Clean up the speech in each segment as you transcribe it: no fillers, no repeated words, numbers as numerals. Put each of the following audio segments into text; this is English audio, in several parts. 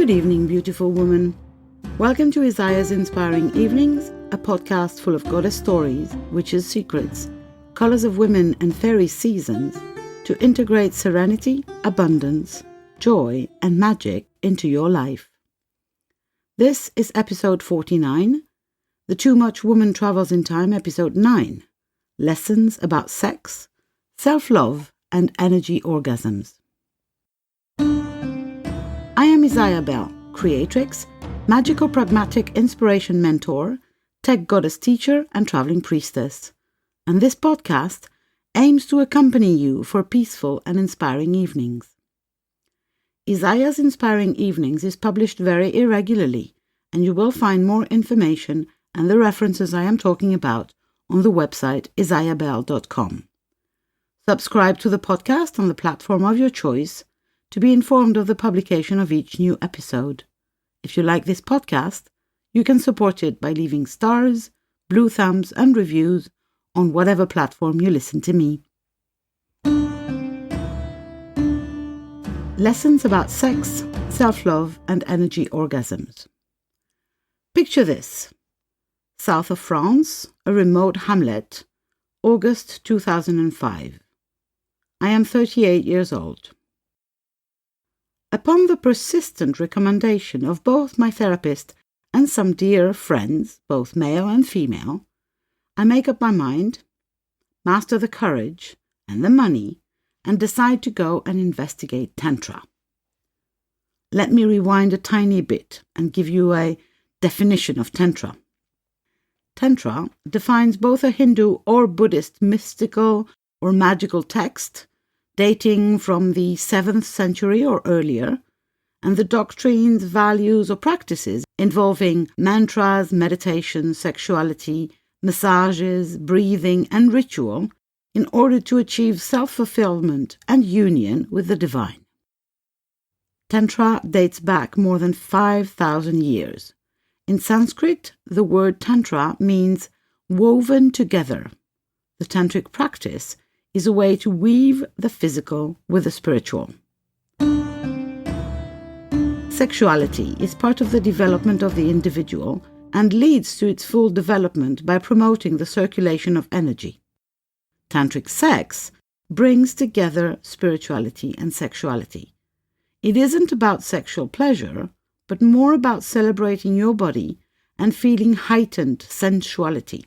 Good evening, beautiful woman. Welcome to Isaya's Inspiring Evenings, a podcast full of goddess stories, witches' secrets, colors of women and fairy seasons to integrate serenity, abundance, joy, and magic into your life. This is episode 49, the TooMuch Woman Travels in Time, episode 9, Lessons about Sex, Self-Love, and Energy Orgasms. I am Isayabelle, Creatrix, magical pragmatic inspiration mentor, tech goddess teacher, and traveling priestess. And this podcast aims to accompany you for peaceful and inspiring evenings. Isaya's Inspiring Evenings is published very irregularly, and you will find more information and the references I am talking about on the website isayabelle.com. Subscribe to the podcast on the platform of your choice to be informed of the publication of each new episode. If you like this podcast, you can support it by leaving stars, blue thumbs, and reviews on whatever platform you listen to me. Lessons about sex, self-love, and energy orgasms. Picture this. South of France, a remote hamlet, August 2005. I am 38 years old. Upon the persistent recommendation of both my therapist and some dear friends, both male and female, I make up my mind, master the courage and the money, and decide to go and investigate Tantra. Let me rewind a tiny bit and give you a definition of Tantra. Tantra defines both a Hindu or Buddhist mystical or magical text dating from the 7th century or earlier, and the doctrines, values, or practices involving mantras, meditation, sexuality, massages, breathing, and ritual in order to achieve self-fulfillment and union with the divine. Tantra dates back more than 5,000 years. In Sanskrit, the word Tantra means woven together. The tantric practice is a way to weave the physical with the spiritual. Sexuality is part of the development of the individual and leads to its full development by promoting the circulation of energy. Tantric sex brings together spirituality and sexuality. It isn't about sexual pleasure, but more about celebrating your body and feeling heightened sensuality.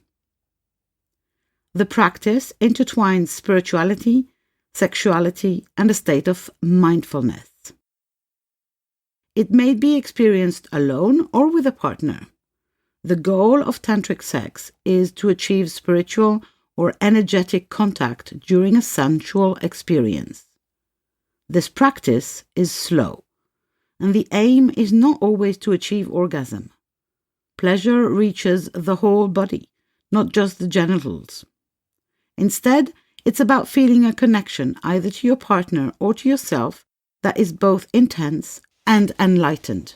The practice intertwines spirituality, sexuality, and a state of mindfulness. It may be experienced alone or with a partner. The goal of tantric sex is to achieve spiritual or energetic contact during a sensual experience. This practice is slow, and the aim is not always to achieve orgasm. Pleasure reaches the whole body, not just the genitals. Instead, it's about feeling a connection either to your partner or to yourself that is both intense and enlightened.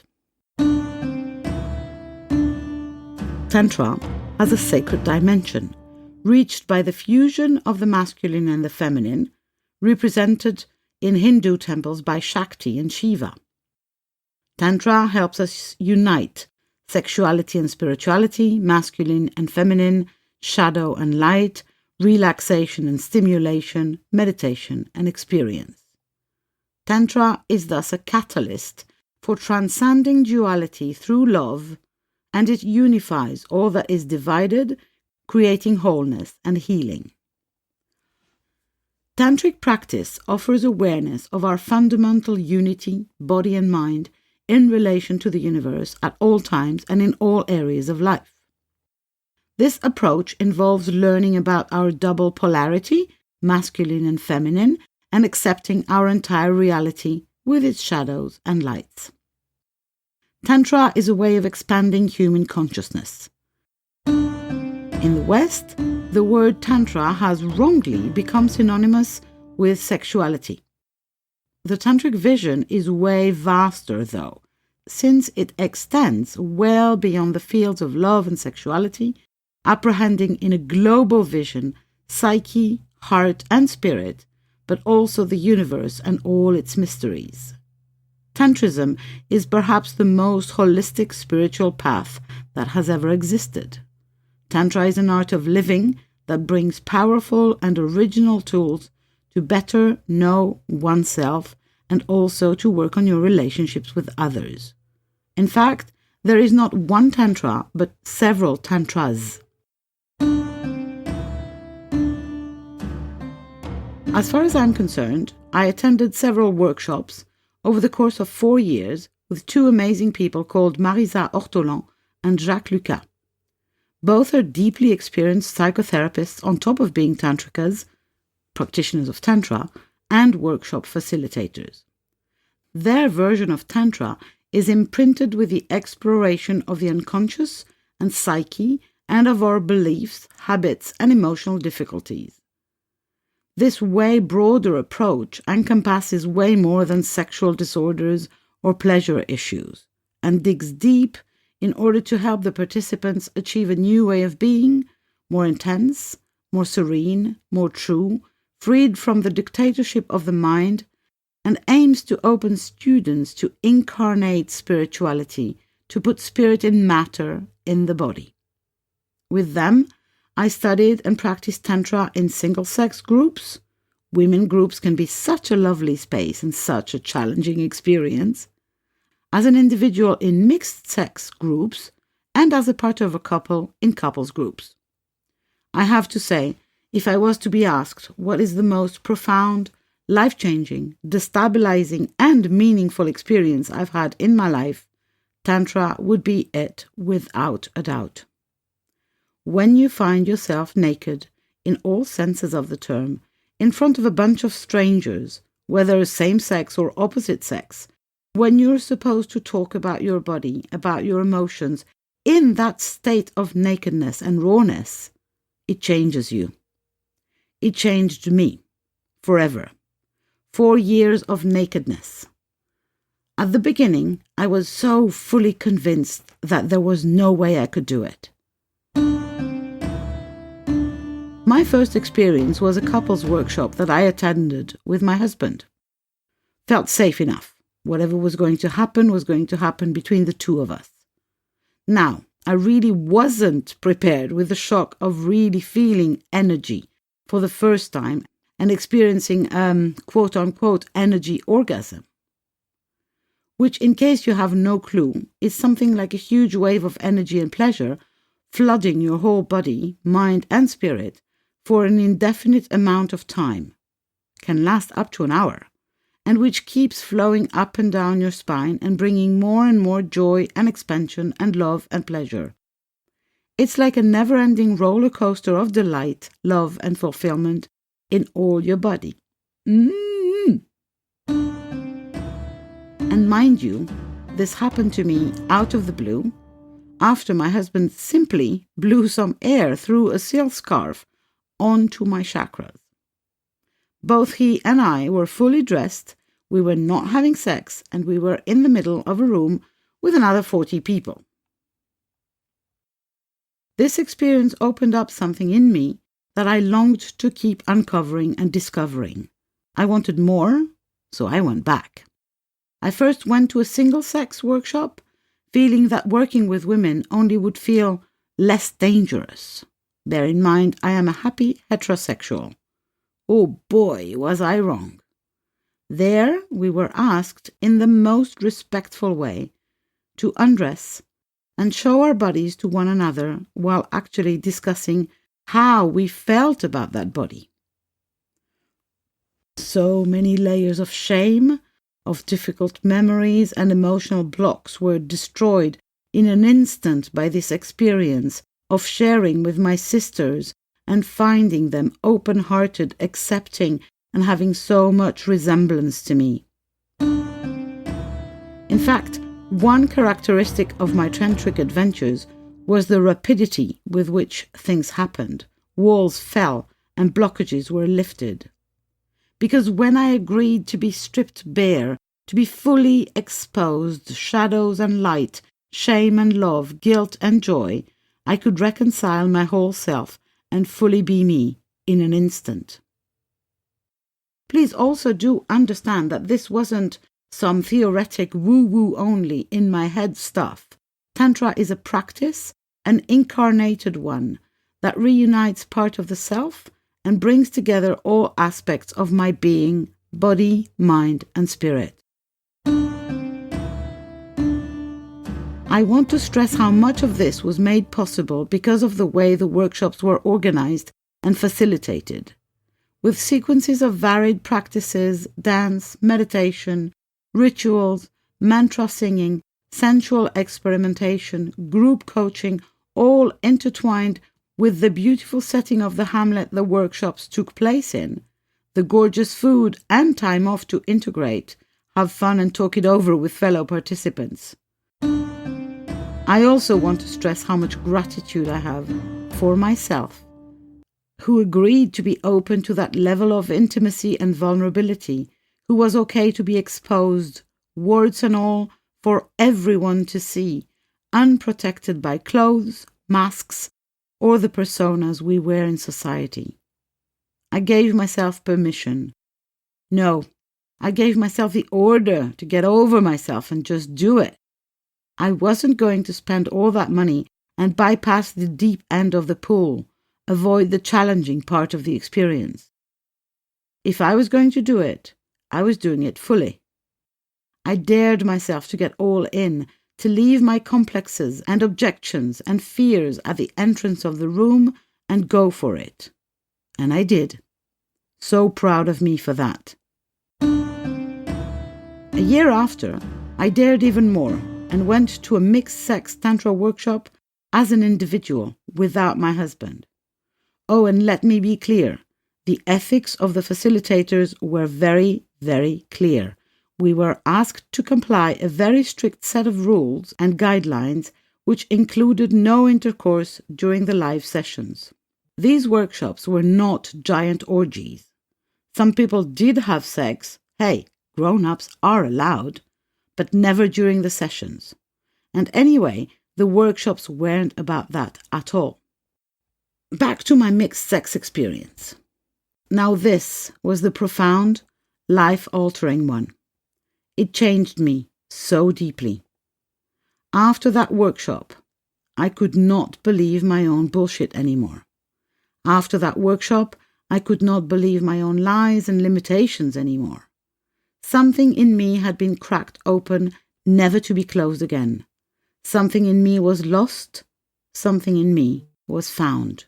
Tantra has a sacred dimension, reached by the fusion of the masculine and the feminine, represented in Hindu temples by Shakti and Shiva. Tantra helps us unite sexuality and spirituality, masculine and feminine, shadow and light, relaxation and stimulation, meditation and experience. Tantra is thus a catalyst for transcending duality through love, and it unifies all that is divided, creating wholeness and healing. Tantric practice offers awareness of our fundamental unity, body and mind, in relation to the universe at all times and in all areas of life. This approach involves learning about our double polarity, masculine and feminine, and accepting our entire reality with its shadows and lights. Tantra is a way of expanding human consciousness. In the West, the word Tantra has wrongly become synonymous with sexuality. The Tantric vision is way vaster, though, since it extends well beyond the fields of love and sexuality, apprehending in a global vision psyche, heart, and spirit, but also the universe and all its mysteries. Tantrism is perhaps the most holistic spiritual path that has ever existed. Tantra is an art of living that brings powerful and original tools to better know oneself and also to work on your relationships with others. In fact, there is not one Tantra, but several Tantras. As far as I'm concerned, I attended several workshops over the course of 4 years with two amazing people called Marisa Ortolan and Jacques Lucas. Both are deeply experienced psychotherapists on top of being tantrikas, practitioners of Tantra, and workshop facilitators. Their version of Tantra is imprinted with the exploration of the unconscious and psyche and of our beliefs, habits, and emotional difficulties. This way broader approach encompasses way more than sexual disorders or pleasure issues, and digs deep in order to help the participants achieve a new way of being, more intense, more serene, more true, freed from the dictatorship of the mind, and aims to open students to incarnate spirituality, to put spirit in matter in the body. With them, I studied and practiced Tantra in single-sex groups. Women groups can be such a lovely space and such a challenging experience. As an individual in mixed-sex groups, and as a part of a couple in couples groups. I have to say, if I was to be asked what is the most profound, life-changing, destabilizing, and meaningful experience I've had in my life, Tantra would be it without a doubt. When you find yourself naked, in all senses of the term, in front of a bunch of strangers, whether same-sex or opposite sex, when you're supposed to talk about your body, about your emotions, in that state of nakedness and rawness, it changes you. It changed me, forever. 4 years of nakedness. At the beginning, I was so fully convinced that there was no way I could do it. My first experience was a couples workshop that I attended with my husband. Felt safe enough. Whatever was going to happen between the two of us. Now, I really wasn't prepared with the shock of really feeling energy for the first time and experiencing quote-unquote energy orgasm, which, in case you have no clue, is something like a huge wave of energy and pleasure flooding your whole body, mind and spirit for an indefinite amount of time, can last up to an hour, and which keeps flowing up and down your spine and bringing more and more joy and expansion and love and pleasure. It's like a never-ending roller coaster of delight, love and fulfillment in all your body. And mind you, this happened to me out of the blue, after my husband simply blew some air through a silk scarf onto my chakras. Both he and I were fully dressed, we were not having sex, and we were in the middle of a room with another 40 people. This experience opened up something in me that I longed to keep uncovering and discovering. I wanted more, so I went back. I first went to a single-sex workshop, feeling that working with women only would feel less dangerous. Bear in mind, I am a happy heterosexual. Oh boy, was I wrong. There we were asked in the most respectful way to undress and show our bodies to one another while actually discussing how we felt about that body. So many layers of shame, of difficult memories and emotional blocks were destroyed in an instant by this experience of sharing with my sisters and finding them open-hearted, accepting, and having so much resemblance to me. In fact, one characteristic of my tantric adventures was the rapidity with which things happened. Walls fell and blockages were lifted. Because when I agreed to be stripped bare, to be fully exposed, shadows and light, shame and love, guilt and joy, I could reconcile my whole self and fully be me in an instant. Please also do understand that this wasn't some theoretic woo-woo only in my head stuff. Tantra is a practice, an incarnated one, that reunites part of the self and brings together all aspects of my being, body, mind, and spirit. I want to stress how much of this was made possible because of the way the workshops were organized and facilitated, with sequences of varied practices, dance, meditation, rituals, mantra singing, sensual experimentation, group coaching, all intertwined with the beautiful setting of the hamlet the workshops took place in, the gorgeous food and time off to integrate, have fun and talk it over with fellow participants. I also want to stress how much gratitude I have for myself, who agreed to be open to that level of intimacy and vulnerability, who was okay to be exposed, words and all, for everyone to see, unprotected by clothes, masks, or the personas we wear in society. I gave myself permission. No, I gave myself the order to get over myself and just do it. I wasn't going to spend all that money and bypass the deep end of the pool, avoid the challenging part of the experience. If I was going to do it, I was doing it fully. I dared myself to get all in, to leave my complexes and objections and fears at the entrance of the room and go for it. And I did. So proud of me for that. A year after, I dared even more and went to a mixed-sex tantra workshop as an individual without my husband. Oh, and let me be clear, the ethics of the facilitators were very, very clear. We were asked to comply a very strict set of rules and guidelines which included no intercourse during the live sessions. These workshops were not giant orgies. Some people did have sex, hey, grown-ups are allowed, but never during the sessions. And anyway, the workshops weren't about that at all. Back to my mixed-sex experience. Now this was the profound, life-altering one. It changed me so deeply. After that workshop, I could not believe my own bullshit anymore. After that workshop, I could not believe my own lies and limitations anymore. Something in me had been cracked open, never to be closed again. Something in me was lost, something in me was found.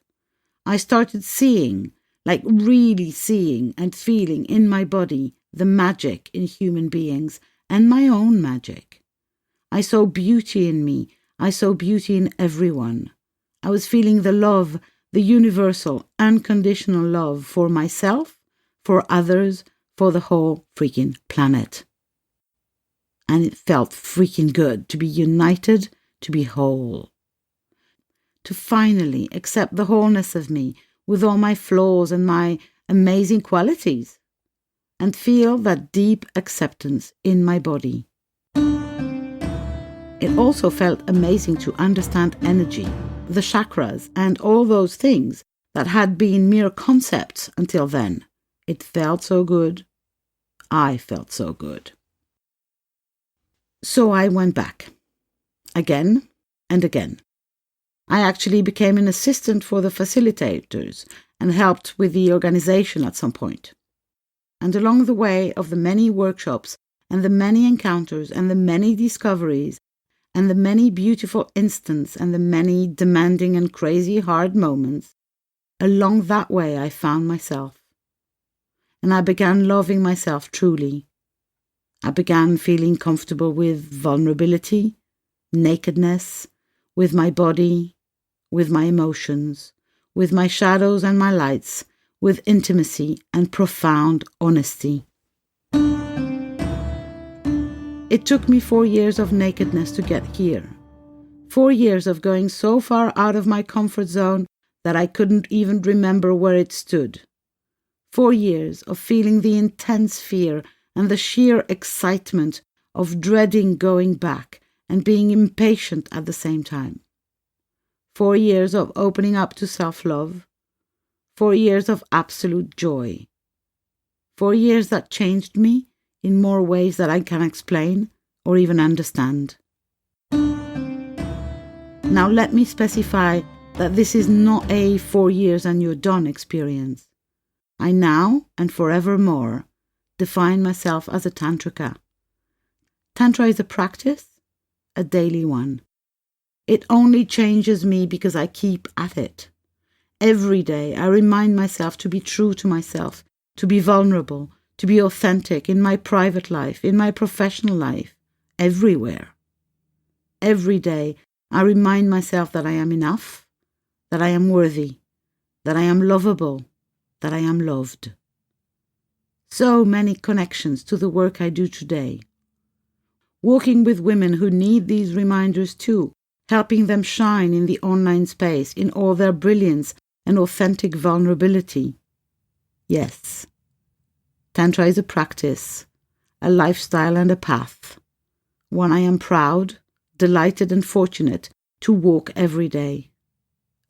I started seeing, like really seeing and feeling in my body, the magic in human beings and my own magic. I saw beauty in me. I saw beauty in everyone. I was feeling the love, the universal, unconditional love for myself, for others, for the whole freaking planet. And it felt freaking good to be united, to be whole. To finally accept the wholeness of me with all my flaws and my amazing qualities, and feel that deep acceptance in my body. It also felt amazing to understand energy, the chakras, and all those things that had been mere concepts until then. It felt so good. I felt so good. So I went back. Again and again. I actually became an assistant for the facilitators and helped with the organization at some point. And along the way of the many workshops and the many encounters and the many discoveries and the many beautiful instants and the many demanding and crazy hard moments, along that way I found myself. And I began loving myself truly. I began feeling comfortable with vulnerability, nakedness, with my body, with my emotions, with my shadows and my lights, with intimacy and profound honesty. It took me 4 years of nakedness to get here. 4 years of going so far out of my comfort zone that I couldn't even remember where it stood. 4 years of feeling the intense fear and the sheer excitement of dreading going back and being impatient at the same time. 4 years of opening up to self-love. 4 years of absolute joy. 4 years that changed me in more ways that I can explain or even understand. Now let me specify that this is not a 4 years and you're done experience. I now and forevermore define myself as a tantrika. Tantra is a practice, a daily one. It only changes me because I keep at it. Every day I remind myself to be true to myself, to be vulnerable, to be authentic in my private life, in my professional life, everywhere. Every day I remind myself that I am enough, that I am worthy, that I am lovable, that I am loved. So many connections to the work I do today. Working with women who need these reminders too, helping them shine in the online space in all their brilliance and authentic vulnerability. Yes, Tantra is a practice, a lifestyle and a path, one I am proud, delighted and fortunate to walk every day.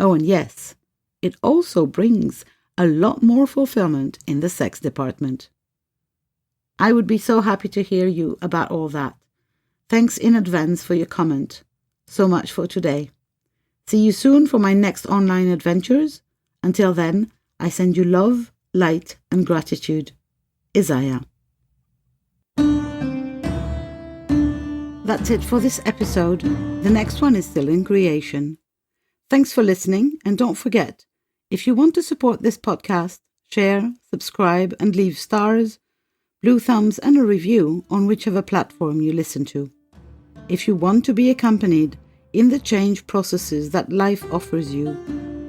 Oh, and yes, it also brings a lot more fulfillment in the sex department. I would be so happy to hear you about all that. Thanks in advance for your comment. So much for today. See you soon for my next online adventures. Until then, I send you love, light and gratitude. Isaya. That's it for this episode. The next one is still in creation. Thanks for listening, and don't forget, if you want to support this podcast, share, subscribe and leave stars, blue thumbs and a review on whichever platform you listen to. If you want to be accompanied in the change processes that life offers you,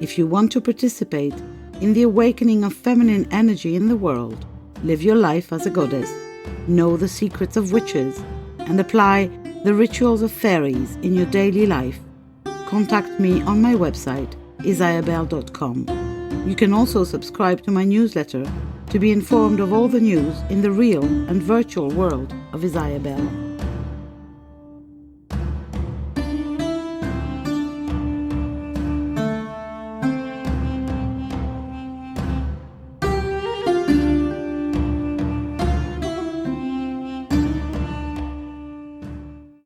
if you want to participate in the awakening of feminine energy in the world, live your life as a goddess, know the secrets of witches, and apply the rituals of fairies in your daily life, contact me on my website, isayabelle.com. You can also subscribe to my newsletter to be informed of all the news in the real and virtual world of Isayabelle.